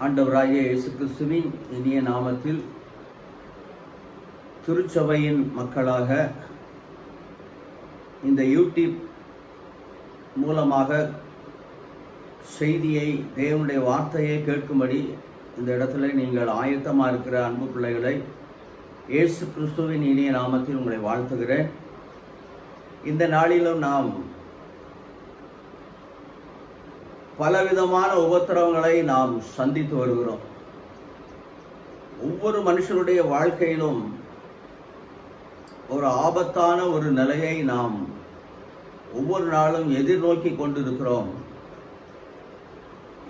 ஆண்டவராகிய இயேசு கிறிஸ்துவின் இனிய நாமத்தில் திருச்சபையின் மக்களாக இந்த யூடியூப் மூலமாக செய்தியை, தேவனுடைய வார்த்தையை கேட்கும்படி இந்த இடத்துல நீங்கள் ஆயத்தமாக இருக்கிற அன்பு பிள்ளைகளை இயேசு கிறிஸ்துவின் இனிய நாமத்தில் உங்களை வாழ்த்துகிறேன். இந்த நாளிலும் நாம் பலவிதமான உபத்திரவங்களை நாம் சந்தித்து வருகிறோம். ஒவ்வொரு மனுஷனுடைய வாழ்க்கையிலும் ஒரு ஆபத்தான ஒரு நிலையை நாம் ஒவ்வொரு நாளும் எதிர்நோக்கி கொண்டிருக்கிறோம்.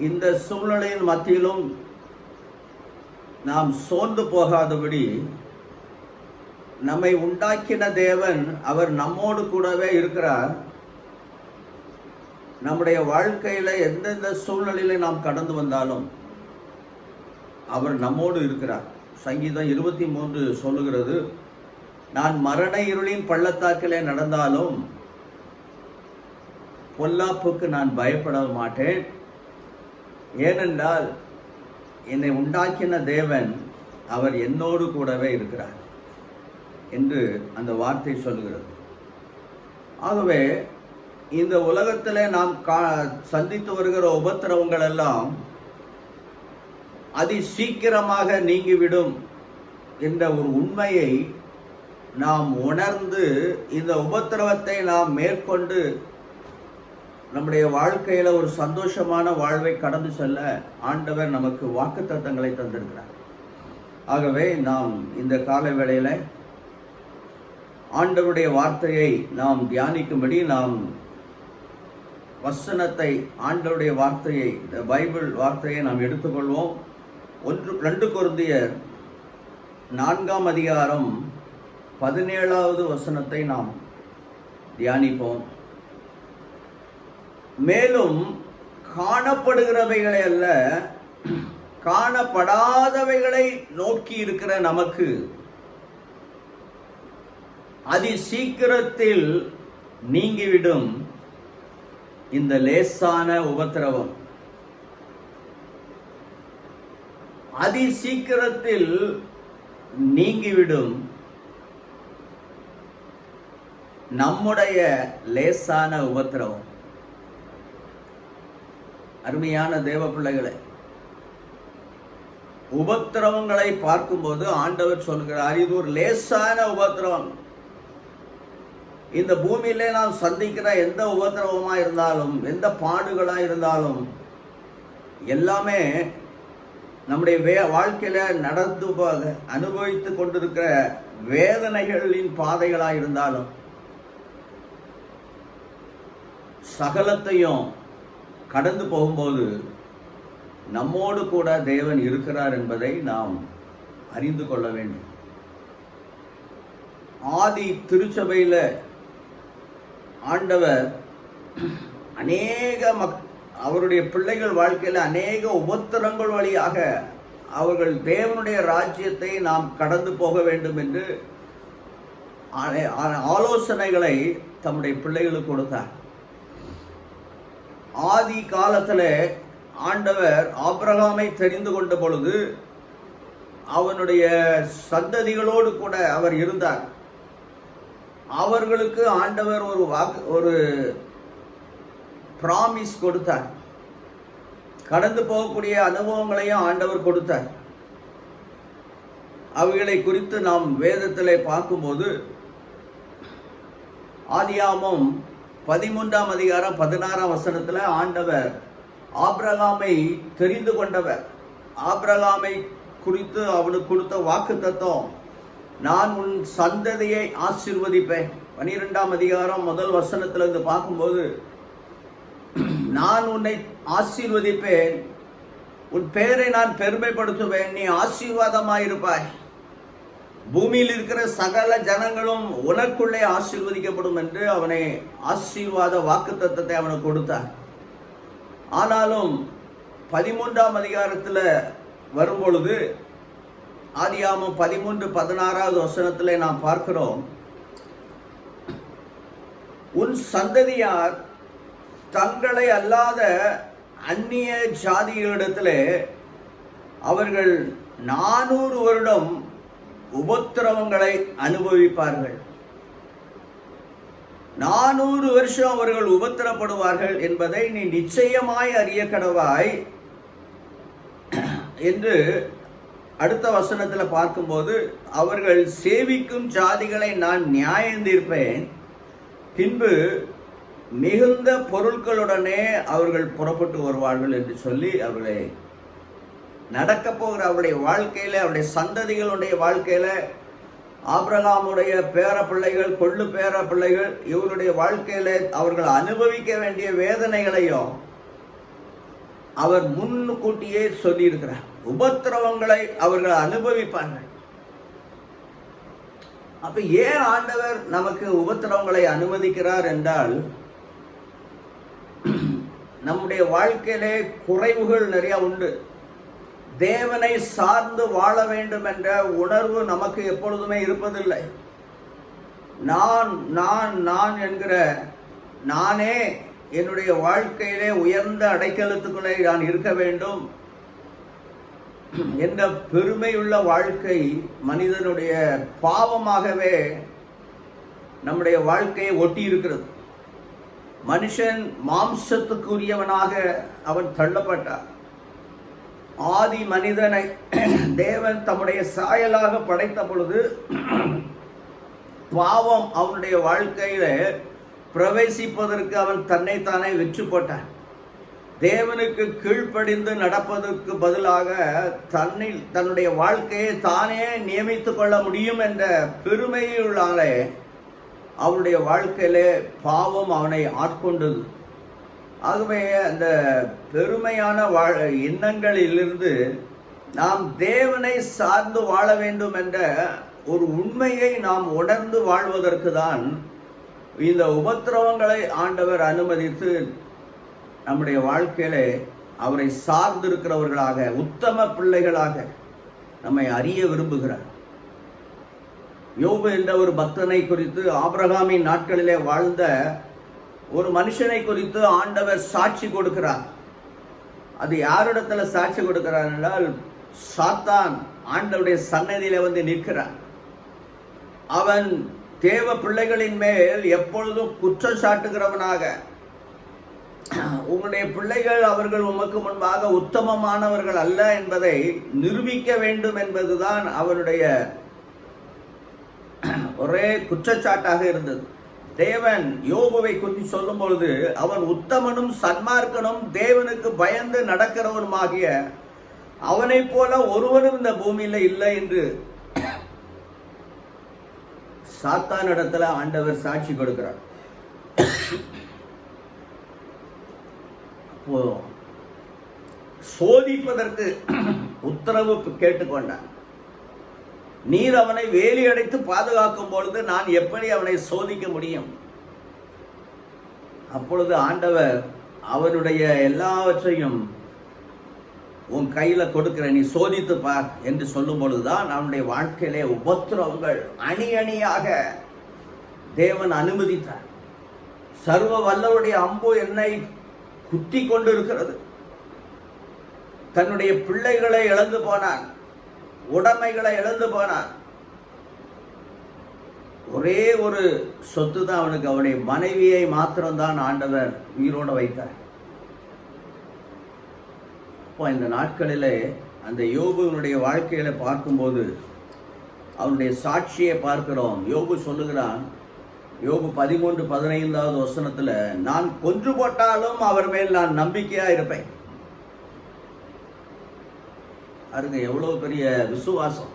இந்த சூழ்நிலையின் மத்தியிலும் நாம் சோர்ந்து போகாதபடி நம்மை உண்டாக்கின தேவன் அவர் நம்மோடு கூடவே இருக்கிறார். நம்முடைய வாழ்க்கையில் எந்தெந்த சூழ்நிலையில நாம் கடந்து வந்தாலும் அவர் நம்மோடு இருக்கிறார். சங்கீதம் 23 சொல்லுகிறது, நான் மரண இருளின் பள்ளத்தாக்கிலே நடந்தாலும் பொல்லாப்புக்கு நான் பயப்பட மாட்டேன், ஏனென்றால் என்னை உண்டாக்கின தேவன் அவர் என்னோடு கூடவே இருக்கிறார் என்று அந்த வார்த்தை சொல்லுகிறது. ஆகவே இந்த உலகத்தில் நாம் சந்தித்து வருகிற உபத்திரவங்கள் எல்லாம் அதி சீக்கிரமாக நீங்கிவிடும் என்ற ஒரு உண்மையை நாம் உணர்ந்து இந்த உபத்திரவத்தை நாம் மேற்கொண்டு நம்முடைய வாழ்க்கையில் ஒரு சந்தோஷமான வாழ்வை கடந்து செல்ல ஆண்டவர் நமக்கு வாக்குத்தத்தங்களை தந்திருக்கிறார். ஆகவே நாம் இந்த கால வேளையில் ஆண்டவருடைய வார்த்தையை நாம் தியானிக்கும்படி நாம் வசனத்தை, ஆண்டவருடைய வார்த்தையை, இந்த பைபிள் வார்த்தையை நாம் எடுத்துக்கொள்வோம். 2 கொரிந்தியர் 4ஆம் அதிகாரம் 17வது வசனத்தை நாம் தியானிப்போம். மேலும் காணப்படுகிறவைகளை அல்ல, காணப்படாதவைகளை நோக்கி இருக்கிற நமக்கு அதி சீக்கிரத்தில் நீங்கிவிடும் இந்த லேசான உபத்திரவம், அதி சீக்கிரத்தில் நீங்கிவிடும் நம்முடைய லேசான உபத்திரவம். அருமையான தேவ பிள்ளைகளை, உபத்திரவங்களை பார்க்கும்போது ஆண்டவர் சொல்கிறார், இது ஒரு லேசான உபத்திரவம். இந்த பூமியிலே நாம் சந்திக்கிற எந்த உபத்திரவமா இருந்தாலும், எந்த பாடுகளா இருந்தாலும், எல்லாமே நம்முடைய வாழ்க்கையில நடந்து அனுபவித்து கொண்டிருக்கிற வேதனைகளின் பாதைகளா இருந்தாலும், சகலத்தையும் கடந்து போகும்போது நம்மோடு கூட தேவன் இருக்கிறார் என்பதை நாம் அறிந்து கொள்ள வேண்டும். ஆதி திருச்சபையில ஆண்டவர் அநேக அவருடைய பிள்ளைகள் வாழ்க்கையில் அநேக உபத்திரங்கள் வழியாக அவர்கள் தேவனுடைய ராஜ்யத்தை நாம் கடந்து போக வேண்டும் என்று ஆலோசனைகளை தம்முடைய பிள்ளைகளுக்கு கொடுத்தார். ஆதி காலத்தில் ஆண்டவர் ஆபிரகாமை தெரிந்து கொண்ட பொழுது அவனுடைய சந்ததிகளோடு கூட அவர் இருந்தார். அவர்களுக்கு ஆண்டவர் ஒரு பிராமிஸ் கொடுத்தார். கடந்து போகக்கூடிய அனுபவங்களையும் ஆண்டவர் கொடுத்தார். அவைகளை குறித்து நாம் வேதத்திலே பார்க்கும்போது ஆதியாகமம் 13ஆம் அதிகாரம் 16ஆம் வசனத்தில் ஆண்டவர் ஆபிரகாமை தெரிந்து கொண்டவர். ஆபிரகாமை குறித்து அவனுக்கு கொடுத்த வாக்குத்தத்தம், நான் உன் சந்ததியை ஆசீர்வதிப்பேன். 12ஆம் அதிகாரம் 1 வசனத்திலிருந்து பார்க்கும்போது, நான் உன்னை ஆசீர்வதிப்பேன், உன் பெயரை நான் பெருமைப்படுத்துவேன், நீ ஆசீர்வாதமாயிருப்பாய், பூமியில் இருக்கிற சகல ஜனங்களும் உனக்குள்ளே ஆசீர்வதிக்கப்படும் என்று அவனை ஆசீர்வாத வாக்குத்தத்தத்தை அவனுக்கு கொடுத்தார். ஆனாலும் 13ஆம் அதிகாரத்தில் வரும்பொழுது, ஆதியாகமம் 13:16வது வசனத்திலே நாம் பார்க்கிறோம், உன் சந்ததியார் தங்களை அல்லாத அந்நிய ஜாதிகளிடத்திலே அவர்கள் 400 வருடம் உபத்திரவங்களை அனுபவிப்பார்கள். 400 வருஷம் அவர்கள் உபத்திரப்படுவார்கள் என்பதை நீ நிச்சயமாய் அறிய கடவாய் என்று அடுத்த வசனத்தில் பார்க்கும்போது, அவர்கள் சேவிக்கும் ஜாதிகளை நான் நியாயம் தீர்ப்பேன், பின்பு மிகுந்த பொருட்களுடனே அவர்கள் புறப்பட்டு வருவார்கள் என்று சொல்லி அவர்களை நடக்க போகிற அவருடைய வாழ்க்கையில, அவருடைய சந்ததிகளுடைய வாழ்க்கையில, ஆபிரகாமுடைய பேர பிள்ளைகள், கொள்ளு பேர பிள்ளைகள், இவருடைய வாழ்க்கையில அவர்கள் அனுபவிக்க வேண்டிய வேதனைகளையும் அவர் முன்கூட்டியே சொல்லியிருக்கிறார். உபத்திரவங்களை அவர்கள் அனுபவிப்பார்கள். அப்ப ஏன் ஆண்டவர் நமக்கு உபத்திரவங்களை அனுமதிக்கிறார் என்றால், நம்முடைய வாழ்க்கையிலே குறைவுகள் நிறைய உண்டு. தேவனை சார்ந்து வாழ வேண்டும் என்ற உணர்வு நமக்கு எப்பொழுதுமே இருப்பதில்லை. நான் நான் நான் என்கிற நானே என்னுடைய வாழ்க்கையிலே உயர்ந்த அடைக்கலத்துக்குள்ளே நான் இருக்க வேண்டும் என்ற பெருமையுள்ள வாழ்க்கை மனிதனுடைய பாவமாகவே நம்முடைய வாழ்க்கையை ஒட்டி இருக்கிறது. மனுஷன் மாம்சத்துக்குரியவனாக அவன் தள்ளப்பட்டார். ஆதி மனிதனை தேவன் தம்முடைய சாயலாக படைத்த பொழுது பாவம் அவனுடைய வாழ்க்கையில பிரவேசிப்பதற்கு அவன் தன்னைத்தானே விற்று போட்டான். தேவனுக்கு கீழ்ப்படிந்து நடப்பதற்கு பதிலாக தன்னுடைய வாழ்க்கையை தானே நியமித்துக் கொள்ள முடியும் என்ற பெருமையுள்ளாலே அவனுடைய வாழ்க்கையிலே பாவம் அவனை ஆட்கொண்டது. ஆகவே அந்த பெருமையான எண்ணங்களிலிருந்து நாம் தேவனை சார்ந்து வாழ வேண்டும் என்ற ஒரு உண்மையை நாம் உணர்ந்து வாழ்வதற்கு தான் இந்த உபத்திரவங்களை ஆண்டவர் அனுமதித்து நம்முடைய வாழ்க்கையிலே அவரை சார்ந்திருக்கிறவர்களாக, உத்தம பிள்ளைகளாக நம்மை அறிய விரும்புகிறார். யோபு என்ற ஒரு பக்தனை குறித்து, ஆபிரகாமின் நாட்களிலே வாழ்ந்த ஒரு மனுஷனை குறித்து ஆண்டவர் சாட்சி கொடுக்கிறார். அது யாரிடத்துல சாட்சி கொடுக்கிறார் என்றால், சாத்தான் ஆண்டவருடைய சன்னதியில வந்து நிற்கிறான். அவன் தேவ பிள்ளைகளின் மேல் எப்பொழுதும் குற்றம் சாட்டுகிறவனாக, உங்களுடைய பிள்ளைகள் அவர்கள் உமக்கு முன்பாக உத்தமமானவர்கள் அல்ல என்பதை நிரூபிக்க வேண்டும் என்பதுதான் அவனுடைய ஒரே குற்றச்சாட்டாக இருந்தது. தேவன் யோபுவை குறித்து சொல்லும் பொழுது, அவன் உத்தமனும் சன்மார்க்கனும் தேவனுக்கு பயந்து நடக்கிறவனுமாகிய அவனை போல ஒருவனும் இந்த பூமியில இல்லை என்று சாத்தான் இடத்துல ஆண்டவர் சாட்சி கொடுக்கிறார். சோதிப்பதற்கு உத்தரவு கேட்டுக்கொண்டான். நீர் அவனை வேலி அடைத்து பாதுகாக்கும் பொழுது நான் எப்படி அவனை சோதிக்க முடியும்? அப்பொழுது ஆண்டவர் அவனுடைய எல்லாவற்றையும் உன் கையில கொடுக்கிற, நீ சோதித்து பார் என்று சொல்லும் பொழுதுதான் அவனுடைய வாழ்க்கையிலே உபத்திரவங்கள் அணி அணியாக தேவன் அனுமதித்தார். சர்வ வல்லவருடைய அம்பு என்னை குத்தி கொண்டு இருக்கிறது. தன்னுடைய பிள்ளைகளை இழந்து போனான், உடைமைகளை இழந்து போனான். ஒரே ஒரு சொத்து தான் அவனுக்கு, அவனுடைய மனைவியை மாத்திரம்தான் ஆண்டவர் உயிரோடு வைத்தார். அப்போ இந்த நாட்களிலே அந்த யோபுனுடைய வாழ்க்கையில பார்க்கும்போது அவனுடைய சாட்சியை பார்க்கிறோம். யோபு சொல்லுகிறான், யோபு 13:15 வசனத்துல, நான் கொன்று போட்டாலும் அவர் மேல் நான் நம்பிக்கையா இருப்பேன். அருங்க, எவ்வளவு பெரிய விசுவாசம்!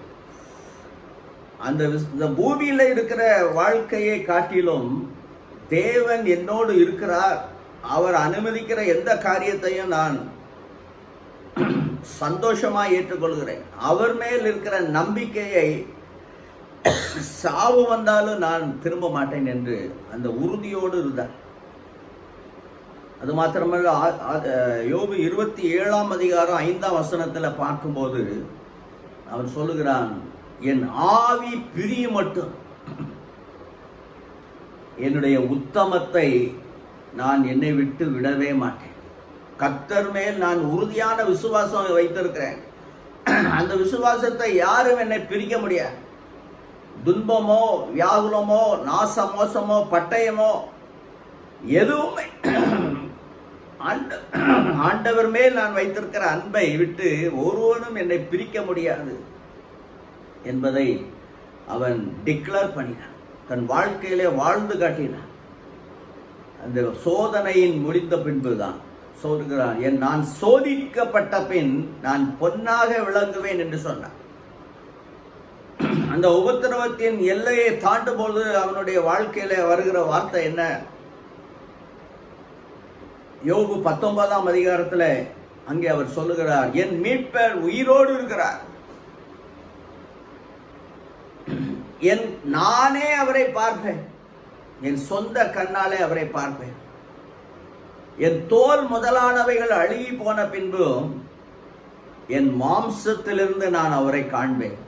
அந்த பூமியில இருக்கிற வாழ்க்கையை காட்டிலும் தேவன் என்னோடு இருக்கிறார், அவர் அனுமதிக்கிற எந்த காரியத்தையும் நான் சந்தோஷமா ஏற்றுக்கொள்கிறேன். அவர் மேல் இருக்கிற நம்பிக்கையை சாவு வந்தாலும் நான் திரும்ப மாட்டேன் என்று அந்த உறுதியோடு இருந்தார். அது மாத்திரமல்ல, யோபு 27:5 பார்க்கும்போது அவன் சொல்லுகிறான், என் ஆவி பிரிய மட்டும் என்னுடைய உத்தமத்தை நான் என்னை விட்டு விடவே மாட்டேன். கர்த்தர் மேல் நான் உறுதியான விசுவாசம் வைத்திருக்கிறேன். அந்த விசுவாசத்தை யாரும் என்னை பிரிக்க முடியாது. துன்பமோ வியாகுலமோ நாச மோசமோ பட்டயமோ எதுவுமே ஆண்டவர் மேல் நான் வைத்திருக்கிற அன்பை விட்டு ஒருவனும் என்னை பிரிக்க முடியாது என்பதை அவன் டிக்ளேர் பண்ணினான். தன் வாழ்க்கையிலே வாழ்ந்து காட்டினான். அந்த சோதனையின் முடிந்த பின்புதான் சொல்கிறான், நான் சோதிக்கப்பட்ட பின் நான் பொன்னாக விளங்குவேன் என்று சொன்னான். அந்த உபத்திரவத்தின் எல்லையை தாண்டும் போது அவனுடைய வாழ்க்கையில வருகிற வார்த்தை என்ன? யோபு 19ஆம் அதிகாரத்தில் அங்கே அவர் சொல்லுகிறார், என் மீட்பர் உயிரோடு இருக்கிறார், நானே அவரை பார்ப்பேன், என் சொந்த கண்ணாலே அவரை பார்ப்பேன், என் தோல் முதலானவைகள் அழுகி போன பின்பு என் மாம்சத்திலிருந்து நான் அவரை காண்பேன்.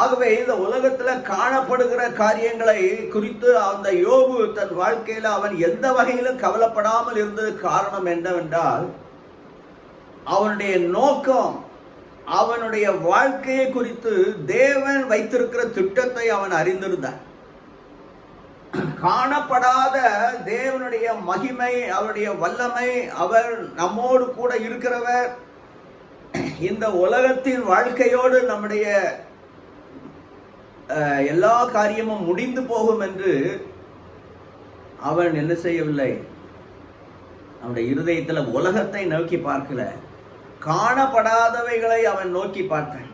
ஆகவே இந்த உலகத்தில் காணப்படுகிற காரியங்களை குறித்து அந்த யோபு தன் வாழ்க்கையில் அவன் எந்த வகையிலும் கவலைப்படாமல் இருந்தது காரணம் என்னவென்றால், அவனுடைய நோக்கம், அவனுடைய வாழ்க்கையை குறித்து தேவன் வைத்திருக்கிற திட்டத்தை அவன் அறிந்திருந்தான். காணப்படாத தேவனுடைய மகிமை, அவருடைய வல்லமை, அவர் நம்மோடு கூட இருக்கிறவர், இந்த உலகத்தின் வாழ்க்கையோடு நம்முடைய எல்லா காரியமும் முடிந்து போகும் என்று அவன் என்ன செய்யவில்லை. அவனுடைய இருதயத்தில் உலகத்தை நோக்கி பார்க்கல, காணப்படாதவைகளை அவன் நோக்கி பார்த்தான்.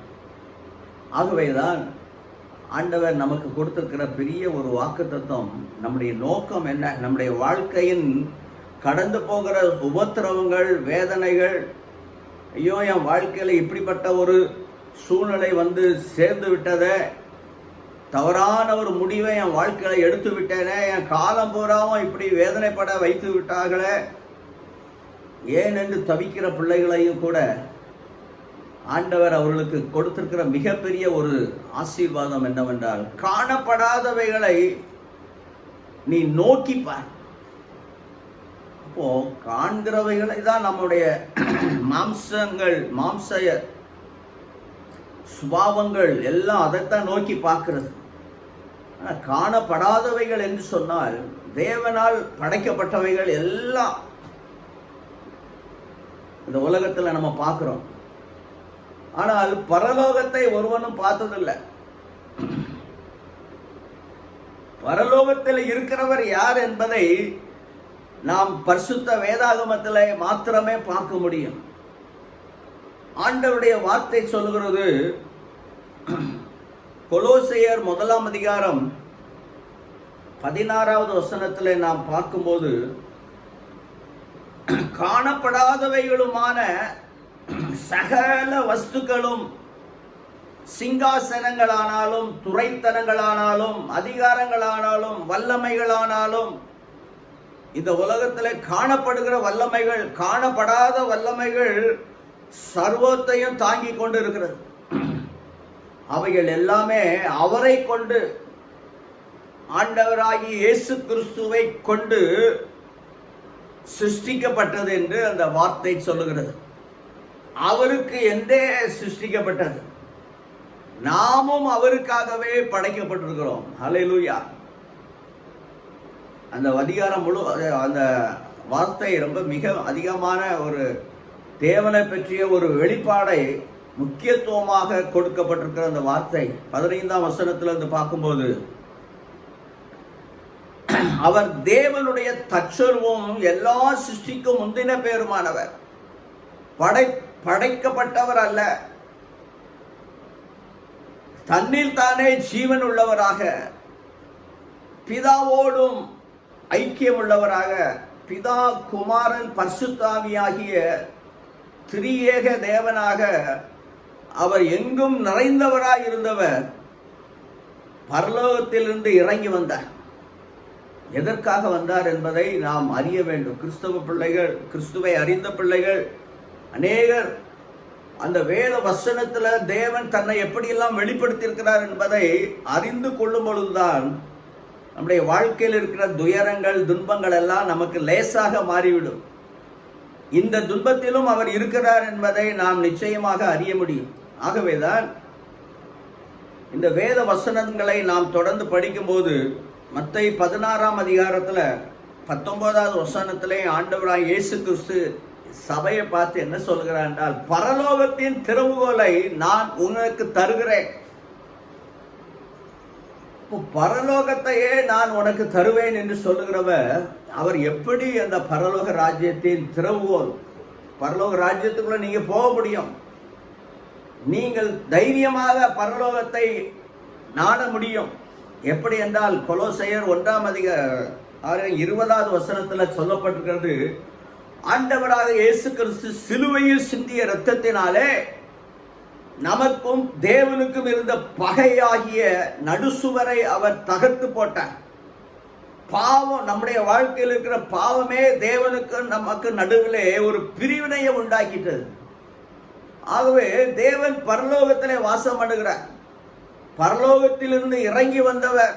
ஆகவேதான் ஆண்டவர் நமக்கு கொடுத்திருக்கிற பெரிய ஒரு வாக்குத்தத்தம். நம்முடைய நோக்கம் என்ன? நம்முடைய வாழ்க்கையின் கடந்து போகிற உபத்திரவங்கள், வேதனைகள், ஐயோ என் வாழ்க்கையில் இப்படிப்பட்ட ஒரு சூழ்நிலை வந்து சேர்ந்து விட்டதே, தவறான ஒரு முடிவை என் வாழ்க்கையில எடுத்து விட்டேனே, என் காலம் பூராவும் இப்படி வேதனைப்பட வைத்து விட்டார்களே, ஏன் என்று தவிக்கிற பிள்ளைகளையும் கூட ஆண்டவர் அவர்களுக்கு கொடுத்திருக்கிற மிகப்பெரிய ஒரு ஆசீர்வாதம் என்னவென்றால், காணப்படாதவைகளை நீ நோக்கி பார். அப்போ காண்கிறவைகளை தான் நம்முடைய மாம்சங்கள், மாம்ச சுபாவங்கள் எல்லாம் அதைத்தான் நோக்கி பார்க்கிறது. ஆனால் காணப்படாதவைகள் என்று சொன்னால் தேவனால் படைக்கப்பட்டவைகள் எல்லாம் இந்த உலகத்தில் நம்ம பார்க்கிறோம். ஆனால் பரலோகத்தை ஒருவனும் பார்த்ததில்லை. பரலோகத்தில் இருக்கிறவர் யார் என்பதை நாம் பரிசுத்த வேதாகமத்தில் மாத்திரமே பார்க்க முடியும். ஆண்டவருடைய வார்த்தை சொல்லுகிறது, கொலோசையர் 1ஆம் அதிகாரம் 16வது வசனத்தில் நாம் பார்க்கும்போது, காணப்படாதவைகளுமான சகல வஸ்துக்களும், சிங்காசனங்களானாலும், துரைத்தனங்களானாலும், அதிகாரங்களானாலும், வல்லமைகளானாலும், இந்த உலகத்தில் காணப்படுகிற வல்லமைகள், காணப்படாத வல்லமைகள் சர்வத்தையும் தாங்கி கொண்டு இருக்கிறது. அவைகள் எல்லாமே அவரை கொண்டு, ஆண்டவராகி இயேசு கிறிஸ்துவை கொண்டு சிருஷ்டிக்கப்பட்டது என்று அந்த வார்த்தை சொல்லுகிறது. அவருக்கு என்றே சிருஷ்டிக்கப்பட்டது. நாமும் அவருக்காகவே படைக்கப்பட்டிருக்கிறோம். ஹல்லேலூயா. அந்த அதிகாரம் முழு, அந்த வார்த்தை ரொம்ப மிக அதிகமான ஒரு தேவனை பற்றிய ஒரு வெளிப்பாடை முக்கியத்துவமாக கொடுக்கப்பட்டிருக்கிற அந்த வார்த்தை 15ஆம் வசனத்திலிருந்து பார்க்கும்போது, அவர் தேவனுடைய தற்சர்வம், எல்லா சிருஷ்டிக்கும் முந்தின பேருமானவர், படைக்கப்பட்டவர் அல்ல, தன்னில் தானே ஜீவன் உள்ளவராக, பிதாவோடும் ஐக்கியம் உள்ளவராக, பிதா குமாரன் பரிசுத்தாவியாகிய திரியேக தேவனாக அவர் எங்கும் நிறைந்தவராய் இருந்தவர் பரலோகத்திலிருந்து இறங்கி வந்தார். எதற்காக வந்தார் என்பதை நாம் அறிய வேண்டும். கிறிஸ்தவ பிள்ளைகள், கிறிஸ்துவை அறிந்த பிள்ளைகள் அநேகர் அந்த வேத வசனத்தில் தேவன் தன்னை எப்படியெல்லாம் வெளிப்படுத்தியிருக்கிறார் என்பதை அறிந்து கொள்ளும் பொழுதுதான் நம்முடைய வாழ்க்கையில் இருக்கிற துயரங்கள், துன்பங்கள் எல்லாம் நமக்கு லேசாக மாறிவிடும். இந்த துன்பத்திலும் அவர் இருக்கிறார் என்பதை நாம் நிச்சயமாக அறிய முடியும். ஆகவேதான் இந்த வேத வசனங்களை நாம் தொடர்ந்து படிக்கும்போது மத்தேயு 16ஆம் அதிகாரத்தில் 19வது வசனத்திலே ஆண்டவராய் இயேசு கிறிஸ்து சபையை பார்த்து என்ன சொல்கிறார் என்றால், பரலோகத்தின் திறவுகோலை நான் உனக்கு தருகிறேன். பரலோகத்தையே நான் உனக்கு தருவேன் என்று சொல்லுகிறவர், அவர் எப்படி அந்த பரலோக ராஜ்யத்தின் திறவுகோல், பரலோக ராஜ்யத்துக்குள்ள நீங்க போக முடியும், நீங்கள் தைரியமாக பரலோகத்தை நாட முடியும். எப்படி என்றால் கொலோசையர் 1ஆம் அதிகாரம் 20வது வசனத்தில் சொல்லப்பட்டிருக்கிறது, ஆண்டவராக இயேசு கிறிஸ்து சிலுவையில் சிந்திய இரத்தத்தினாலே நமக்கும் தேவனுக்கும் இருந்த பகையாகிய நடுசுவரை அவர் தகர்த்து போட்டார். பாவம், நம்முடைய வாழ்க்கையில் இருக்கிற பாவமே தேவனுக்கு நமக்கு நடுவிலே ஒரு பிரிவினையை உண்டாக்கிட்டது. ஆகவே தேவன் பரலோகத்திலே வாசம் பண்ணுகிறார். பரலோகத்திலிருந்து இறங்கி வந்தவர்,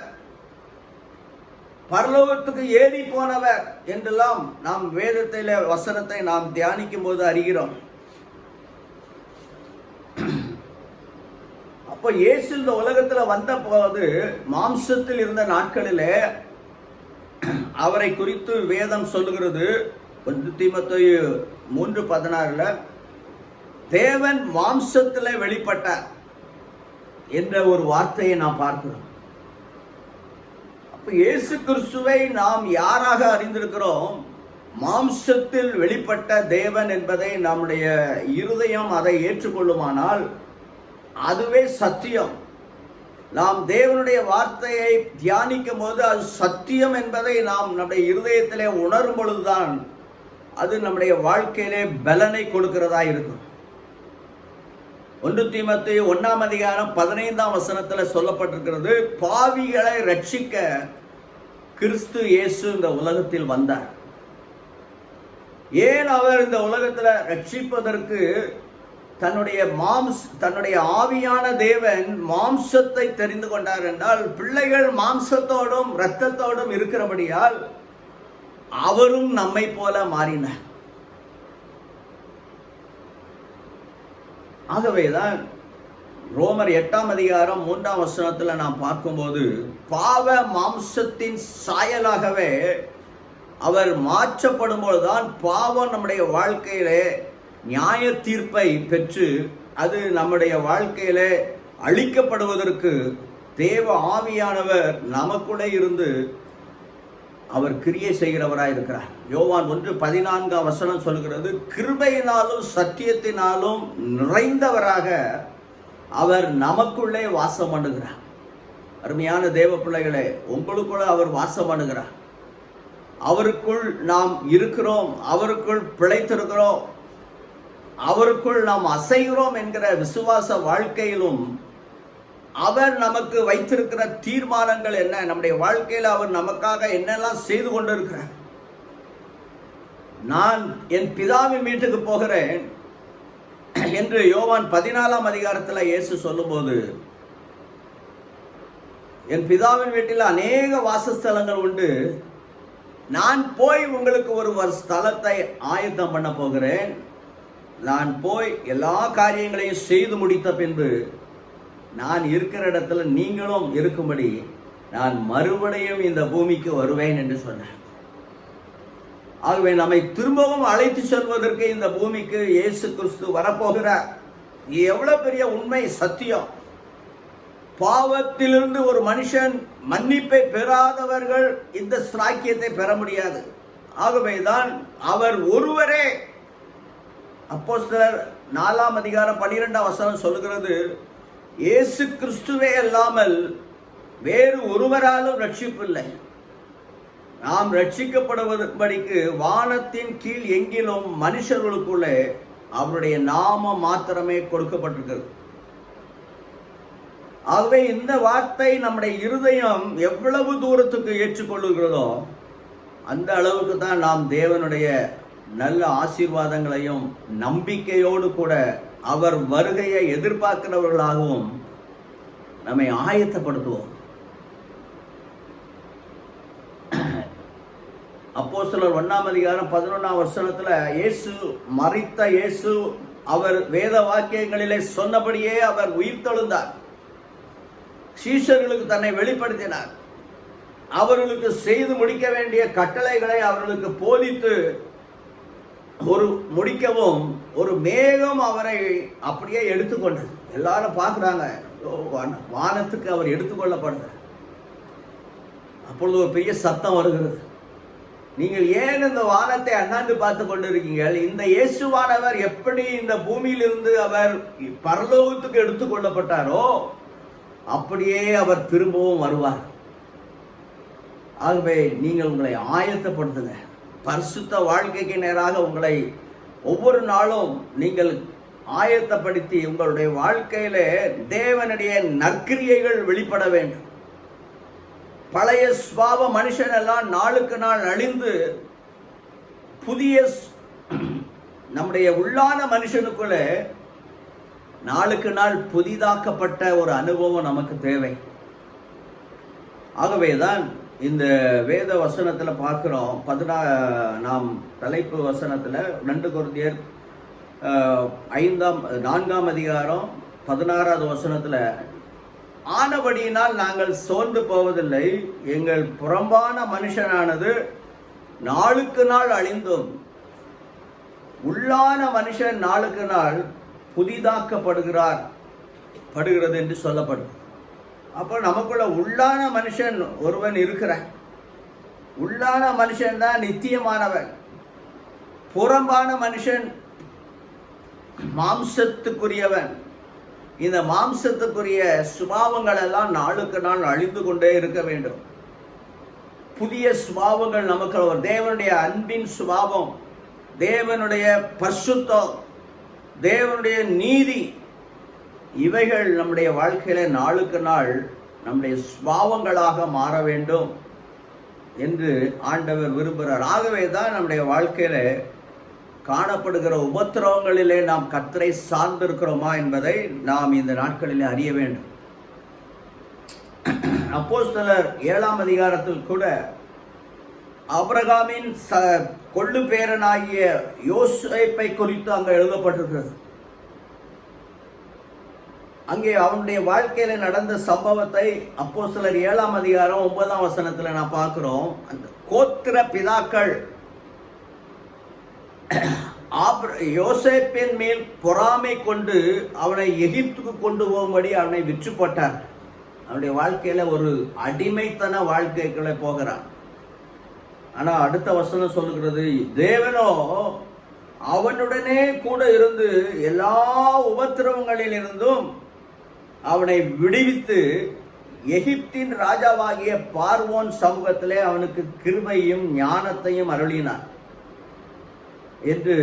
பரலோகத்துக்கு ஏறி போனவர் என்றெல்லாம் நாம் வேதத்திலே வசனத்தை நாம் தியானிக்கும் போது அறிகிறோம். அப்போ இயேசு இந்த உலகத்தில் வந்த போது மாம்சத்தில் இருந்த நாட்களிலே அவரை குறித்து வேதம் சொல்லுகிறது. 1 தீமோத்தேயு 3:16 தேவன் மாம்சத்தில் வெளிப்பட்டார் என்ற ஒரு வார்த்தையை நாம் பார்க்கிறோம். அப்ப இயேசு கிறிஸ்துவை நாம் யாராக அறிந்திருக்கிறோம்? மாம்சத்தில் வெளிப்பட்ட தேவன் என்பதை நம்முடைய இருதயம் அதை ஏற்றுக்கொள்ளுமானால் அதுவே சத்தியம். நாம் தேவனுடைய வார்த்தையை தியானிக்கும் போது அது சத்தியம் என்பதை நாம் நம்முடைய இருதயத்திலே உணரும் பொழுதுதான் அது நம்முடைய வாழ்க்கையிலே பலனை கொடுக்கிறதா இருக்கும். 1 தீமோத்தேயு 1ஆம் அதிகாரம் 15ஆம் வசனத்தில் சொல்லப்பட்டிருக்கிறது, பாவிகளை ரட்சிக்க கிறிஸ்து இயேசு இந்த உலகத்தில் வந்தார். ஏன் அவர் இந்த உலகத்தில் ரட்சிப்பதற்கு தன்னுடைய ஆவியான தேவன் மாம்சத்தை தெரிந்து கொண்டார் என்றால், பிள்ளைகள் மாம்சத்தோடும் இரத்தத்தோடும் இருக்கிறபடியால் அவரும் நம்மை போல மாறினார். ஆகவேதான் ரோமர் 8ஆம் அதிகாரம் 3ஆம் வசனத்தில் நாம் பார்க்கும்போது, பாவ மாம்சத்தின் சாயலாகவே அவர் மாற்றப்படும் போதுதான் பாவம் நம்முடைய வாழ்க்கையிலே நியாய தீர்ப்பை பெற்று அது நம்முடைய வாழ்க்கையிலே அழிக்கப்படுவதற்கு தேவ ஆவியானவர் நமக்குள்ளே இருந்து அவர் கிரியை செய்கிறவராய் இருக்கிறார். யோவான் 1:14 வசனம் சொல்கிறது, கிருபையினாலும் சத்தியத்தினாலும் நிறைந்தவராக அவர் நமக்குள்ளே வாசம் பண்ணுகிறார். அருமையான தேவ பிள்ளைகளே, உங்களுக்குள்ள அவர் வாசம் பண்ணுகிறார். அவருக்குள் நாம் இருக்கிறோம், அவருக்குள் பிழைத்திருக்கிறோம், அவருக்குள் நாம் அசைகிறோம் என்கிற விசுவாச வாழ்க்கையிலும் அவர் நமக்கு வைத்திருக்கிற தீர்மானங்கள் என்ன, நம்முடைய வாழ்க்கையில் அவர் நமக்காக என்னெல்லாம் செய்து கொண்டிருக்கிறார். நான் என் பிதாவின் வீட்டுக்கு போகிறேன் என்று யோவான் 14ஆம் அதிகாரத்தில் இயேசு சொல்லும்போது, என் பிதாவின் வீட்டில் அநேக வாசஸ்தலங்கள் உண்டு, நான் போய் உங்களுக்கு ஒரு ஸ்தலத்தை ஆயத்தம் பண்ண போகிறேன், நான் போய் எல்லா காரியங்களையும் செய்து முடித்த பின்பு நான் இருக்கிற இடத்துல நீங்களும் இருக்கும்படி நான் மறுபடியும் இந்த பூமிக்கு வருவேன் என்று சொன்னார். ஆகவே நம்மை திரும்பவும் அழைத்து செல்வதற்கு இந்த பூமிக்கு இயேசு கிறிஸ்து வரப்போகிறார். எவ்வளவு பெரிய உண்மை, சத்தியம். பாவத்திலிருந்து ஒரு மனுஷன் மன்னிப்பை பெறாதவர்கள் இந்த ஸ்லாக்கியத்தை பெற முடியாது. ஆகவேதான் அவர் ஒருவரே, அப்போஸ்தலர் 4ஆம் அதிகாரம் 12ஆம் வசனம் சொல்லுகிறது, இயேசு கிறிஸ்துவே அல்லாமல் வேறு ஒருவராலும் ரட்சிப்பில்லை. நாம் ரட்சிக்கப்படுவதற்கு வானத்தின் கீழ் எங்கிலும் மனுஷர்களுக்குள்ளே அவருடைய நாமம் மாத்திரமே கொடுக்கப்பட்டிருக்கிறது. ஆகவே இந்த வார்த்தை நம்முடைய இருதயம் எவ்வளவு தூரத்துக்கு ஏற்றுக்கொள்ளுகிறதோ அந்த அளவுக்கு தான் நாம் தேவனுடைய நல்ல ஆசீர்வாதங்களையும் நம்பிக்கையோடு கூட அவர் வருகையை எதிர்பார்க்கிறவர்களாகவும் நம்மை ஆயத்தப்படுத்துவோம். அப்போஸ்தலர் 1:11 இயேசு மரித்த இயேசு அவர் வேத வாக்கியங்களிலே சொன்னபடியே அவர் உயிர்த்தெழுந்தார். சீஷர்களுக்கு தன்னை வெளிப்படுத்தினார். அவர்களுக்கு செய்து முடிக்க வேண்டிய கட்டளைகளை அவர்களுக்கு போதித்து முடிக்கவும் ஒரு மேகம் அவரை அப்படியே எடுத்துக்கொண்டது. எல்லாரும் பார்க்குறாங்க, வானத்துக்கு அவர் எடுத்துக்கொள்ளப்படுகிறார். அப்பொழுது ஒரு பெரிய சத்தம் வருகிறது. நீங்கள் ஏன் இந்த வானத்தை அண்ணாந்து பார்த்து கொண்டிருக்கீங்கள்? இந்த இயேசுவானவர் எப்படி இந்த பூமியிலிருந்து அவர் பரலோகத்துக்கு எடுத்துக்கொள்ளப்பட்டாரோ அப்படியே அவர் திரும்பவும் வருவார். ஆகவே நீங்கள் உங்களை ஆயத்தப்படுத்துங்க. பரிசுத்த வாழ்க்கைக்கு நேராக உங்களை ஒவ்வொரு நாளும் நீங்கள் ஆயத்தப்படுத்தி உங்களுடைய வாழ்க்கையில தேவனுடைய நற்கிரியைகள் வெளிப்பட வேண்டும். பழைய சுபாவ மனுஷன் எல்லாம் நாளுக்கு நாள் அழிந்து புதிய நம்முடைய உள்ளான மனுஷனுக்குள்ள நாளுக்கு நாள் புதிதாக்கப்பட்ட ஒரு அனுபவம் நமக்கு தேவை. ஆகவேதான் இந்த வேத வசனத்தில் பார்க்கிறோம். நாம் தலைப்பு வசனத்தில் 2 கொரிந்தியர் 4:16 ஆனபடியினால் நாங்கள் சோர்ந்து போவதில்லை, எங்கள் புறம்பான மனுஷனானது நாளுக்கு நாள் அழிந்தும் உள்ளான மனுஷன் நாளுக்கு நாள் புதிதாக்கப்படுகிறது என்று சொல்லப்படும். அப்போ நமக்குள்ள உள்ளான மனுஷன் ஒருவன் இருக்கிறான். உள்ளான மனுஷன் தான் நித்தியமானவன். புறம்பான மனுஷன் மாம்சத்துக்குரியவன். இந்த மாம்சத்துக்குரிய சுபாவங்கள் எல்லாம் நாளுக்கு நாள் அழிந்து கொண்டே இருக்க வேண்டும். புதிய சுபாவங்கள் நமக்கு ஒரு தேவனுடைய அன்பின் சுபாவம், தேவனுடைய பரிசுத்தம், தேவனுடைய நீதி, இவைகள் நம்முடைய வாழ்க்கையில நாளுக்கு நாள் நம்முடைய சுபாவங்களாக மாற வேண்டும் என்று ஆண்டவர் விரும்புகிறார். ஆகவே தான் நம்முடைய வாழ்க்கையில காணப்படுகிற உபத்திரவங்களிலே நாம் கர்த்தரை சார்ந்திருக்கிறோமா என்பதை நாம் இந்த நாட்களிலே அறிய வேண்டும். அப்போஸ்தலர் 7 கூட ஆபிரகாமின் கொள்ளு பேரனாகிய யோசேப்பை குறித்து அங்கே எழுதப்பட்டிருக்கிறது. அங்கே அவனுடைய வாழ்க்கையில நடந்த சம்பவத்தை அப்போஸ்தலர் 7:9 நான் பார்க்கிறோம். அந்த கோத்திர பிதாக்கள் யோசேப்பின் மேல் பொறாமை கொண்டு அவனை எகிப்துக்கு கொண்டு போகும்படி அவனை விற்று போட்டார். அவனுடைய வாழ்க்கையில ஒரு அடிமைத்தன வாழ்க்கைக்குள்ள போகிறான். ஆனா அடுத்த வசனம் சொல்லுகிறது, தேவனோ அவனுடனே கூட இருந்து எல்லா உபத்திரவங்களில் இருந்தும் அவனை விடுவித்து எகிப்தின் ராஜாவாகிய பார்வோன் சமூகத்திலே அவனுக்கு கிருபையும் ஞானத்தையும் அருளினார் என்று.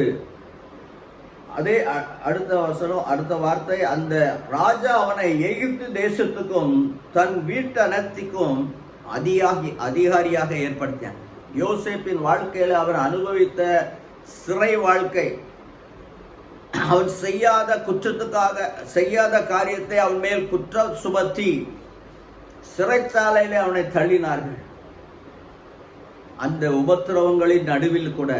அதே அடுத்த வார்த்தை, அந்த ராஜா அவனை எகிப்து தேசத்துக்கும் தன் வீட்டனத்திற்கும் அதிகாரியாக ஏற்படுத்தினான். யோசேப்பின் வாழ்க்கையில அவர் அனுபவித்த சிறை வாழ்க்கை, அவன் செய்யாத காரியத்தை அவன் மேல் குற்றம் சுமத்தி சிறைச்சாலையில அவனை தள்ளினார்கள். அந்த உபத்திரவங்களின் நடுவில் கூட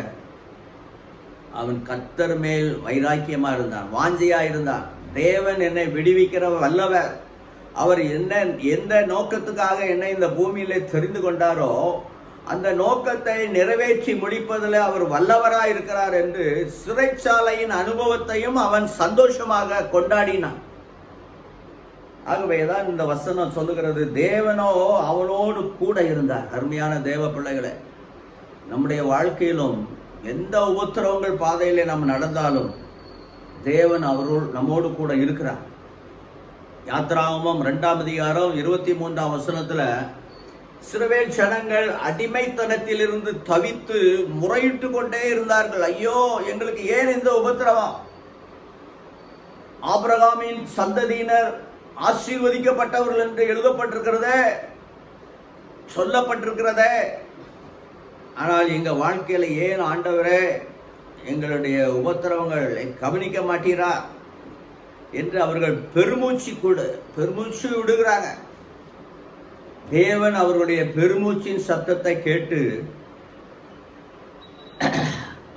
அவன் கர்த்தர் மேல் வைராக்கியமா இருந்தான், வாஞ்சையா இருந்தான். தேவன் என்னை விடுவிக்கிற வல்லவர், அவர் எந்த நோக்கத்துக்காக என்னை இந்த பூமியில தெரிந்து கொண்டாரோ அந்த நோக்கத்தை நிறைவேற்றி முடிப்பதில் அவர் வல்லவராய் இருக்கிறார் என்று சிறைச்சாலையின் அனுபவத்தையும் அவன் சந்தோஷமாக கொண்டாடினான். ஆகவேதான் இந்த வசனம் சொல்லுகிறது, தேவனோ அவனோடு கூட இருந்தார். அருமையான தேவ பிள்ளைகளே, நம்முடைய வாழ்க்கையிலும் எந்த உபத்திரவங்கள் பாதையிலே நாம் நடந்தாலும் தேவன் நம்மோடு கூட இருக்கிறார். யாத்ராகமம் 2:23 இஸ்ரவேல் ஜனங்கள் அடிமைத்தனத்திலிருந்து தவித்து முறையிட்டு கொண்டே இருந்தார்கள். ஐயோ, எங்களுக்கு ஏன் இந்த உபத்திரவம்? ஆபிரகாமின் சந்ததியினர் ஆசீர்வதிக்கப்பட்டவர்கள் என்று எழுதப்பட்டிருக்கிறதே, சொல்லப்பட்டிருக்கிறதே. ஆனால் எங்க வாழ்க்கையில ஏன் ஆண்டவரே எங்களுடைய உபத்திரவங்களை கவனிக்க மாட்டீரா என்று அவர்கள் பெருமூச்சு விடுகிறாங்க. தேவன் அவர்களுடைய பெருமூச்சின் சத்தத்தை கேட்டு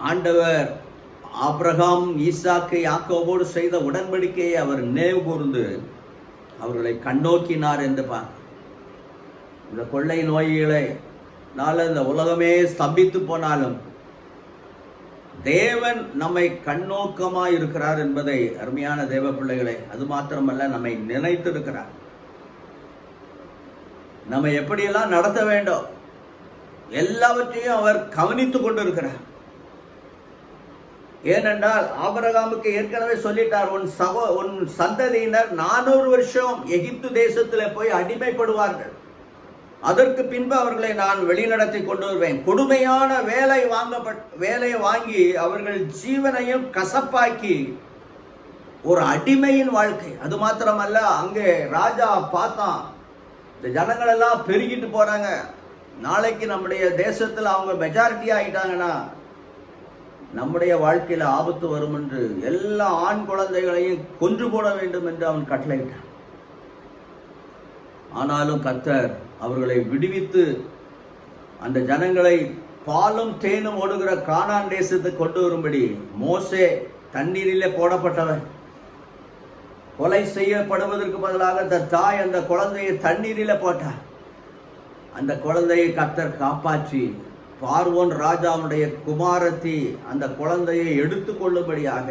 ஆண்டவர் ஆபிரகாம், ஈசாக்கு, யாக்கோபோடு செய்த உடன்படிக்கையை அவர் நினைவு கூர்ந்து அவர்களை கண்ணோக்கினார் என்று இந்த கொள்ளை நோய்களால் இந்த உலகமே ஸ்தம்பித்து போனாலும் தேவன் நம்மை கண்ணோக்கமாய் இருக்கிறார் என்பதை அருமையான தேவ பிள்ளைகளே, அது மாத்திரமல்ல, நம்மை நினைத்திருக்கிறார். நம்ம எப்படியெல்லாம் நடத்த வேண்டும் எல்லாவற்றையும் அவர் கவனித்துக் கொண்டிருக்கிறார். ஏனென்றால் ஆபிரகாமுக்கு ஏற்கனவே சொல்லிட்டார், உன் சந்ததியினர் 400 வருஷம் எகிப்து தேசத்தில் போய் அடிமைப்படுவார்கள், அதற்கு பின்பு அவர்களை நான் வெளிநடத்தி கொண்டு வருவேன். கொடுமையான வேலையை வாங்கி அவர்கள் ஜீவனையும் கசப்பாக்கி ஒரு அடிமையின் வாழ்க்கை. அது மாத்திரமல்ல, அங்கே ராஜா பார்த்தான், இந்த ஜனங்கள் எல்லாம் பெருகிட்டு போறாங்க, நாளைக்கு நம்முடைய தேசத்தில் அவங்க மெஜாரிட்டி ஆகிட்டாங்கன்னா நம்முடைய வாழ்க்கையில் ஆபத்து வரும் என்று எல்லா ஆண் குழந்தைகளையும் கொன்று போட வேண்டும் என்று அவன் கட்டளையிட்டான். ஆனாலும் கர்த்தர் அவர்களை விடுவித்து அந்த ஜனங்களை பாலும் தேனும் ஓடுகிற கானான் தேசத்துக்கு கொண்டு வரும்படி மோசே தண்ணீரிலே போடப்பட்டவன். கொலை செய்யப்படுவதற்கு பதிலாக அந்த தாய் அந்த குழந்தையை தண்ணீரிலே போட்டார். அந்த குழந்தையை கர்த்தர் காப்பாற்றி பார்வோன் ராஜாவுடைய குமாரத்தி அந்த குழந்தையை எடுத்து கொள்ளும்படியாக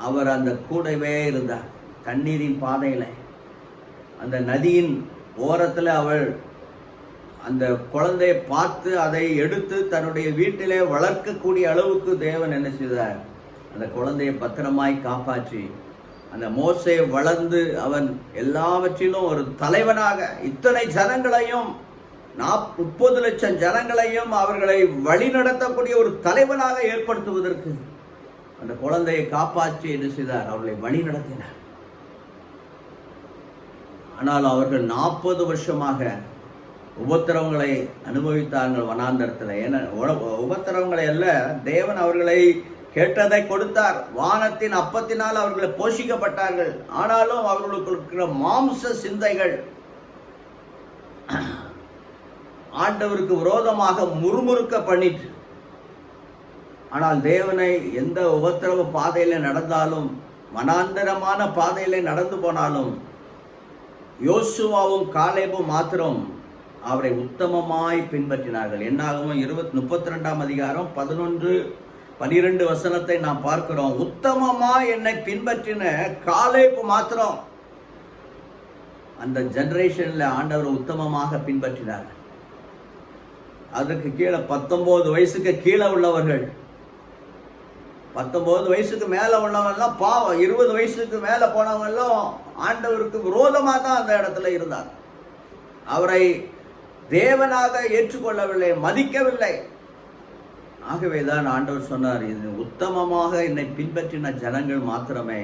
அவர் அந்த கூடவே இருந்தார். தண்ணீரின் பாதையில் அந்த நதியின் ஓரத்தில் அவள் அந்த குழந்தையை பார்த்து அதை எடுத்து தன்னுடைய வீட்டிலே வளர்க்கக்கூடிய அளவுக்கு தேவன் என்ன செய்தார், அந்த குழந்தையை பத்திரமாய் காப்பாற்றி அந்த மோசே வளர்ந்து அவன் எல்லாவற்றிலும் ஒரு தலைவனாக இத்தனை ஜனங்களையும் 30 லட்சம் ஜனங்களையும் அவர்களை வழி நடத்தக்கூடிய ஒரு தலைவனாக ஏற்படுத்துவதற்கு அந்த குழந்தையை காப்பாற்றி என்ன செய்தார், அவர்களை வழி நடத்தினார். ஆனால் அவர்கள் 40 வருஷமாக உபத்திரவங்களை அனுபவித்தார்கள் வனாந்தரத்தில். ஏன்னா உபத்திரவங்களை அல்ல, தேவன் அவர்களை கேட்டதை கொடுத்தார். வானத்தின் அப்பத்தினால் அவர்களை போஷிக்கப்பட்டார்கள். ஆனாலும் அவர்களுக்கு இருக்கிற மாம்ச சிந்தைகள் ஆண்டவருக்கு விரோதமாக முறுமுறுக்க பண்ணிட்டு. ஆனால் தேவனை எந்த உபத்திரவ பாதையில நடந்தாலும், வனாந்தரமான பாதையில நடந்து போனாலும், யோசுவாவும் காலேபும் மாத்திரம் அவரை உத்தமமாய் பின்பற்றினார்கள். என்னாகவும் 32ஆம் அதிகாரம் 11-12 வசனத்தை நாம் பார்க்கிறோம். உத்தமமாய் என்னை பின்பற்றின காலேபு மாத்திரம் அந்த ஜெனரேஷன்ல ஆண்டவரை உத்தமமாக பின்பற்றினார். அதற்கு கீழே 19 வயசுக்கு கீழே உள்ளவர்கள், 19 வயசுக்கு மேலே உள்ளவங்கெல்லாம் பாவம், 20 வயசுக்கு மேலே போனவங்களும் ஆண்டவருக்கு விரோதமாக தான் அந்த இடத்துல இருந்தார். அவரை தேவனாக ஏற்றுக்கொள்ளவில்லை, மதிக்கவில்லை. ஆகவேதான் ஆண்டவர் சொன்னார், இது உத்தமமாக என்னை பின்பற்றின ஜனங்கள் மாத்திரமே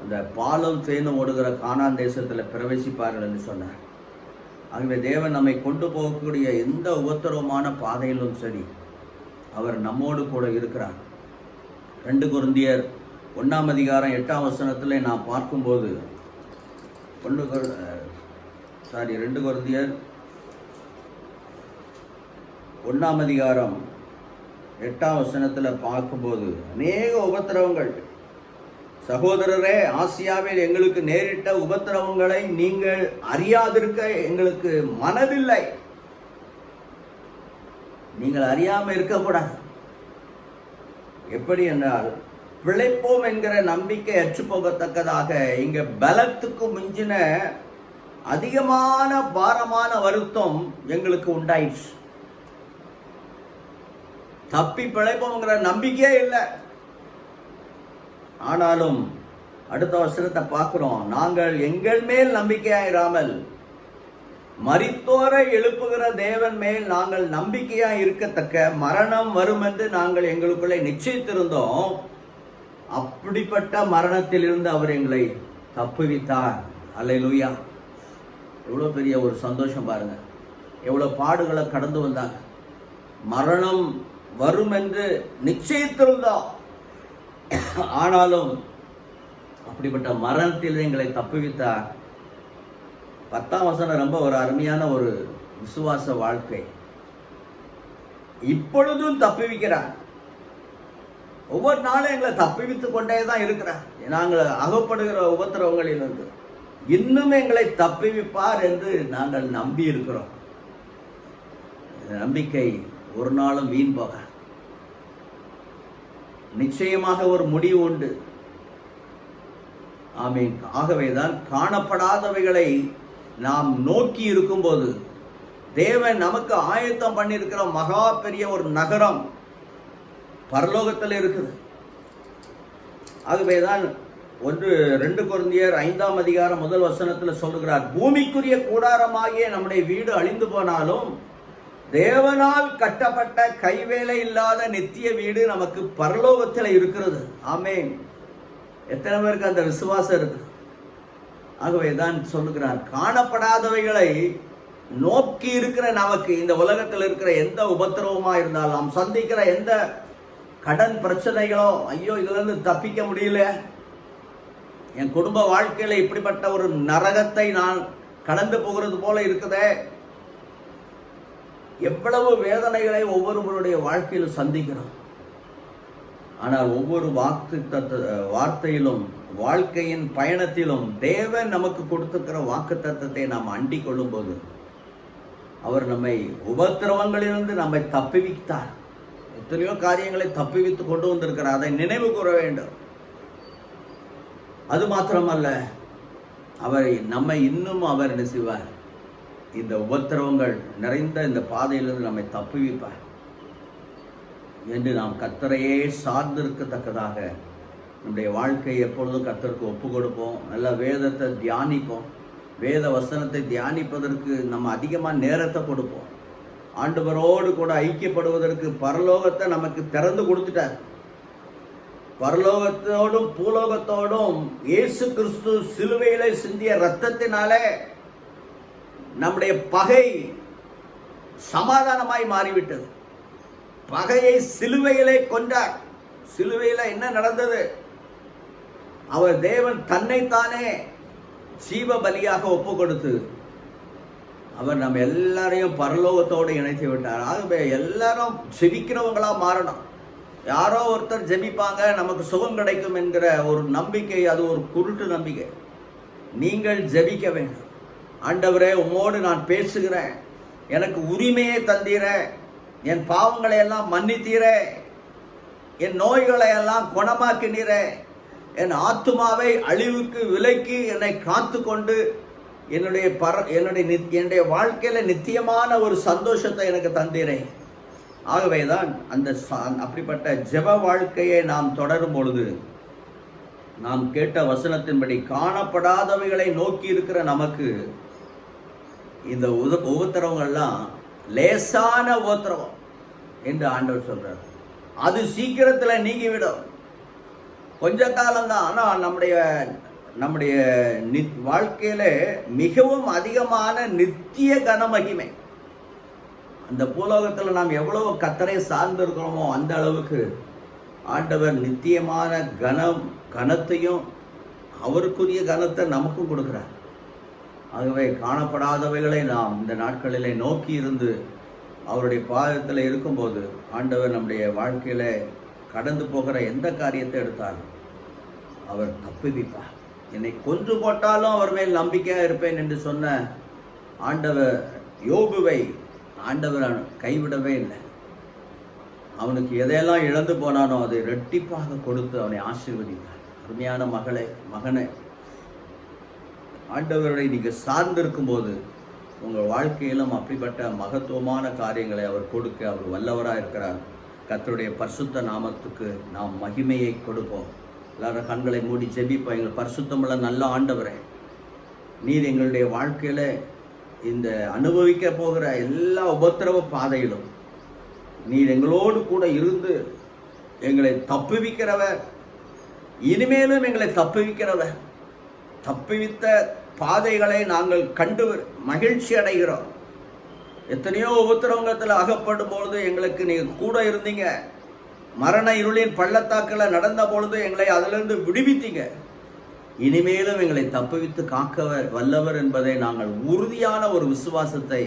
அந்த பாலும் தேனும் ஓடுகிற கானான் தேசத்தில் பிரவேசிப்பார்கள் என்று சொன்னார். ஆகவே தேவன் நம்மை கொண்டு போகக்கூடிய எந்த உபத்திரவமான பாதையிலும் சரி, அவர் நம்மோடு கூட இருக்கிறார். 2 கொரிந்தியர் 1ஆம் அதிகாரம் 8ஆம் வசனத்தில் நாம் பார்க்கும்போது 2 கொரிந்தியர் 1ஆம் அதிகாரம் 8ஆம் வசனத்தில் பார்க்கும்போது அநேக உபத்திரவங்கள், சகோதரரே, ஆசியாவில் எங்களுக்கு நேரிட்ட உபத்திரவங்களை நீங்கள் அறியாதிருக்க எங்களுக்கு மனதில்லை. நீங்கள் அறியாமல் இருக்கக்கூடாது. எப்படி என்றால், பிழைப்போம் என்கிற நம்பிக்கை அற்றுப்போகத்தக்கதாக இங்க பலத்துக்கு மிஞ்சின அதிகமான பாரமான வருத்தம் எங்களுக்கு உண்டாயிடுச்சு. தப்பி பிழைப்போங்கிற நம்பிக்கையே இல்லை. ஆனாலும் அடுத்த வசனத்தை பார்க்கிறோம், நாங்கள் எங்கள் மேல் நம்பிக்கையாயிராமல் மரித்தோரை எழுப்புகிற தேவன் மேல் நாங்கள் நம்பிக்கையாய் இருக்கத்தக்க மரணம் வரும் என்று நாங்கள் எங்களுக்குள்ளே நிச்சயித்திருந்தோம். அப்படிப்பட்ட மரணத்திலிருந்து அவர் எங்களை தப்புவித்தார். அல்லேலூயா! எவ்வளோ பெரிய ஒரு சந்தோஷம் பாருங்க. எவ்வளோ பாடுகளை கடந்து வந்தாங்க. மரணம் வரும் என்று நிச்சயித்திருந்தோம். ஆனாலும் அப்படிப்பட்ட மரணத்தில் எங்களை தப்புவித்தார். 10ஆம் வசனம் ரொம்ப ஒரு அருமையான ஒரு விசுவாச வாழ்க்கை. இப்பொழுதும் தப்புவிக்கிறார். ஒவ்வொரு நாளும் எங்களை தப்பிவித்து கொண்டே தான் இருக்கிறார். நாங்கள் அகப்படுகிற உபத்திரவங்களிலிருந்து இன்னும் எங்களை தப்பிவிப்பார் என்று நாங்கள் நம்பி இருக்கிறோம். இந்த நம்பிக்கை ஒரு நாளும் வீண் போக, நிச்சயமாக ஒரு முடிவு உண்டு. ஆமீன். ஆகவேதான் காணப்படாதவைகளை நாம் நோக்கி இருக்கும்போது தேவன் நமக்கு ஆயத்தம் பண்ணியிருக்கிற மகா பெரிய ஒரு நகரம் பரலோகத்தில் இருக்குது. ஆகவேதான் 2 கொரிந்தியர் 5ஆம் அதிகாரம் 1 வசனத்தில் சொல்லுகிறார், பூமிக்குரிய கூடாரமாகிய நம்முடைய வீடு அழிந்து போனாலும் தேவனால் கட்டப்பட்ட கைவேலை இல்லாத நித்திய வீடு நமக்கு பரலோகத்தில் இருக்கிறது. ஆமேன். எத்தனை பேருக்கு அந்த விசுவாசம் இருக்கு? ஆகவேதான் சொல்லுகிறார், காணப்படாதவைகளை நோக்கி இருக்கிற நமக்கு இந்த உலகத்தில் இருக்கிற எந்த உபத்திரவமா இருந்தாலும், நாம் சந்திக்கிற எந்த கடன் பிரச்சனைகளோ, ஐயோ இதுல இருந்து தப்பிக்க முடியல, என் குடும்ப வாழ்க்கையில இப்படிப்பட்ட ஒரு நரகத்தை நான் கடந்து போகிறது போல இருக்குதே, எவ்வளவு வேதனைகளை ஒவ்வொருவருடைய வாழ்க்கையில் சந்திக்கிறோம். ஆனால் ஒவ்வொரு வார்த்தையிலும் வாழ்க்கையின் பயணத்திலும் தேவன் நமக்கு கொடுத்திருக்கிற வாக்கு தத்தத்தை நாம் அண்டிக் கொள்ளும் போது அவர் நம்மை உபத்திரவங்களிலிருந்து நம்மை தப்புவித்தார். எத்தனையோ காரியங்களை தப்புவித்து கொண்டு வந்திருக்கிறார். அதை நினைவு கூற வேண்டும். அது மாத்திரமல்ல, நம்மை இன்னும் அவர் என்ன செய்வார்? இந்த உபத்திரவங்கள் நிறைந்த இந்த பாதையிலிருந்து நம்மை தப்புவிப்பார் என்று நாம் கர்த்தரையே சார்ந்திருக்கத்தக்கதாக நம்முடைய வாழ்க்கையை எப்பொழுதும் கர்த்தருக்கு ஒப்பு கொடுப்போம். நல்ல வேதத்தை தியானிப்போம். வேத வசனத்தை தியானிப்பதற்கு நம்ம அதிகமாக நேரத்தை கொடுப்போம். ஆண்டவரோடு கூட ஐக்கியப்படுவதற்கு பரலோகத்தை நமக்கு திறந்து கொடுத்துட்டார். பரலோகத்தோடும் பூலோகத்தோடும் இயேசு கிறிஸ்து சிலுவையிலே சிந்திய இரத்தத்தினாலே நம்முடைய பகை சமாதானமாய் மாறிவிட்டது. பகையை சிலுவையிலே கொண்டார். சிலுவையில என்ன நடந்தது? அவர் தேவன் தன்னைத்தானே ஜீவ பலியாக ஒப்பு கொடுத்து அவர் நம்ம எல்லாரையும் பரலோகத்தோடு இணைத்து விட்டார். ஆகவே எல்லாரும் ஜெபிக்கிறவங்களா மாறணும். யாரோ ஒருத்தர் ஜெபிப்பாங்க, நமக்கு சுகம் கிடைக்கும் என்கிற ஒரு நம்பிக்கை, அது ஒரு குருட்டு நம்பிக்கை. நீங்கள் ஜெபிக்க வேண்டும். ஆண்டவரே, உம்மோடு நான் பேசுகிறேன், எனக்கு உரிமையை தந்தீர, என் பாவங்களை எல்லாம் மன்னித்தீரே, என் நோய்களை எல்லாம் குணமாக்கினீரே, என் ஆத்துமாவை அழிவுக்கு விலக்கி என்னை காத்து கொண்டு என்னுடைய வாழ்க்கையில நித்தியமான ஒரு சந்தோஷத்தை எனக்கு தந்தீரே. ஆகவேதான் அப்படிப்பட்ட ஜெப வாழ்க்கையை நாம் தொடரும் பொழுது நாம் கேட்ட வசனத்தின்படி காணப்படாதவைகளை நோக்கி இருக்கிற நமக்கு இந்த உபத்திரவங்கள்லாம் லேசான உபத்திரவம் என்று ஆண்டவர் சொல்றார். அது சீக்கிரத்தில் நீங்கிவிடும். கொஞ்ச காலம்தான். ஆனால் நம்முடைய வாழ்க்கையில மிகவும் அதிகமான நித்திய கனமகிமை, அந்த பூலோகத்தில் நாம் எவ்வளவு கர்த்தரை சார்ந்து இருக்கிறோமோ அந்த அளவுக்கு ஆண்டவர் நித்தியமான கனத்தையும் அவருக்குரிய கனத்தை நமக்கும் கொடுக்கிறார். ஆகவே காணப்படாதவைகளை நாம் இந்த நாட்களிலே நோக்கி இருந்து அவருடைய பாதத்தில் இருக்கும்போது ஆண்டவர் நம்முடைய வாழ்க்கையில கடந்து போகிற எந்த காரியத்தை எடுத்தாலும் அவர் தப்புவிப்பார். என்னை கொன்று போட்டாலும் அவர் மேல் நம்பிக்கையாக இருப்பேன் என்று சொன்ன ஆண்டவர் யோபுவை ஆண்டவர் கைவிடவே இல்லை. அவனுக்கு எதையெல்லாம் இழந்து போனானோ அதை இரட்டிப்பாக கொடுத்து அவனை ஆசீர்வதித்தார். அருமையான மகனே, ஆண்டவரை நீங்கள் சார்ந்திருக்கும் போது உங்கள் வாழ்க்கையிலும் அப்படிப்பட்ட மகத்துவமான காரியங்களை அவர் கொடுக்க அவர் வல்லவராக இருக்கிறார். கர்த்தருடைய பரிசுத்த நாமத்துக்கு நாம் மகிமையை கொடுப்போம். எல்லாரும் கண்களை மூடி ஜெபிப்போம். எங்கள் பரிசுத்தமுள்ள நல்ல ஆண்டவரே, நீர் எங்களுடைய வாழ்க்கையில இந்த அனுபவிக்க போகிற எல்லா உபத்திரவ பாதையிலும் நீர் எங்களோடு கூட இருந்து எங்களை தப்புவிக்கிறவர், இனிமேலும் எங்களை தப்புவிக்கிறவர். தப்புவித்த பாதைகளை நாங்கள் கண்டு மகிழ்ச்சி அடைகிறோம். எத்தனையோ உபத்திரவங்கத்தில் அகப்படும் பொழுது எங்களுக்கு நீங்கள் கூட இருந்தீங்க. மரண இருளின் பள்ளத்தாக்கில் நடந்த பொழுது எங்களை அதிலிருந்து விடுவித்தீங்க. இனிமேலும் எங்களை தப்புவித்து காக்க வல்லவர் என்பதை நாங்கள் உறுதியான ஒரு விசுவாசத்தை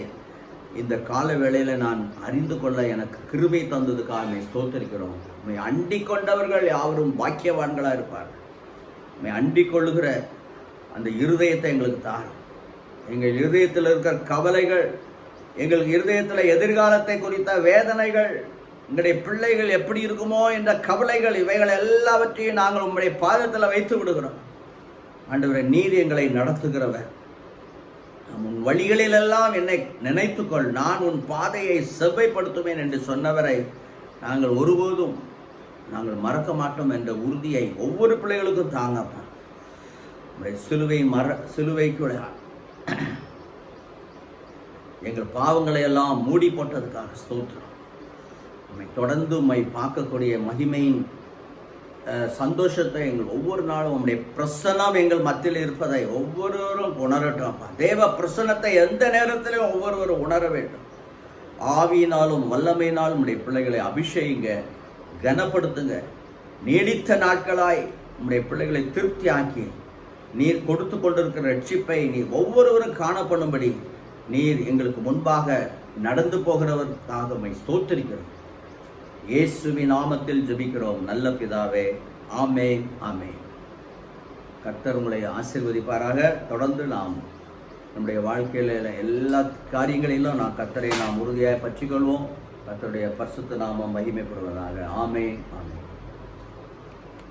இந்த கால வேளையில் நான் அறிந்து கொள்ள எனக்கு கிருபை தந்ததுக்காக ஸ்தோத்திரிக்கிறோம். உண்மை அண்டிக் கொண்டவர்கள் யாவரும் பாக்கியவான்களாக இருப்பார்கள். உண்மை அண்டிக் கொள்ளுகிற அந்த இருதயத்தை எங்களுக்கு தாரும். எங்கள் இருதயத்தில் இருக்கிற கவலைகள், எங்கள் இருதயத்தில் எதிர்காலத்தை குறித்த வேதனைகள், எங்களுடைய பிள்ளைகள் எப்படி இருக்குமோ என்ற கவலைகள், இவைகள் எல்லாவற்றையும் நாங்கள் உங்களுடைய பாதத்தில் வைத்து விடுகிறோம். ஆண்டவரே, நீர் எங்களை நடத்துகிறவர். உன் வழிகளிலெல்லாம் என்னை நினைத்துக்கொள், நான் உன் பாதையை செவ்வைப்படுத்துவேன் என்று சொன்னவரை நாங்கள் ஒருபோதும் நாங்கள் மறக்க மாட்டோம் என்ற உறுதியை ஒவ்வொரு பிள்ளைகளுக்கும் தாங்கப்பா. உங்களுடைய சிலுவைக்குள்ள எங்கள் பாவங்களை எல்லாம் மூடி போட்டதுக்காக ஸ்தோத்திரம். உம்மை தொடர்ந்து உம்மை பார்க்கக்கூடிய மகிமையின் சந்தோஷத்தை எங்கள் ஒவ்வொரு நாளும் உம்முடைய பிரசன்னம் எங்கள் மத்தியில் இருப்பதை ஒவ்வொருவரும் உணரட்டோம்ப்பா. தேவ பிரசன்னத்தை எந்த நேரத்திலும் ஒவ்வொருவரும் உணர வேண்டும். ஆவியினாலும் வல்லமையினாலும் உம்முடைய பிள்ளைகளை அபிஷேகிங்க, கனப்படுத்துங்க. நீடித்த நாட்களாய் உம்முடைய பிள்ளைகளை திருப்தி ஆக்கி நீர் கொடுத்து கொண்டிருக்கிற ரட்சிப்பை நீர் ஒவ்வொருவரும் காணப்படும்படி நீர் எங்களுக்கு முன்பாக நடந்து போகிறவருக்காக உம்மை ஸ்தோத்திரிக்கிறோம். இயேசுவின் நாமத்தில் ஜெபிக்கிறோம் நல்ல பிதாவே, ஆமென், ஆமென். கர்த்தர் உங்களை ஆசீர்வதிப்பாராக. தொடர்ந்து நாம் நம்முடைய வாழ்க்கையில் எல்லா காரியங்களிலும் கர்த்தரை நாம் உறுதியாக பற்றிக்கொள்வோம். கர்த்தருடைய பரிசுத்த நாமம் மகிமைப்படுவதாக. ஆமென், ஆமென்.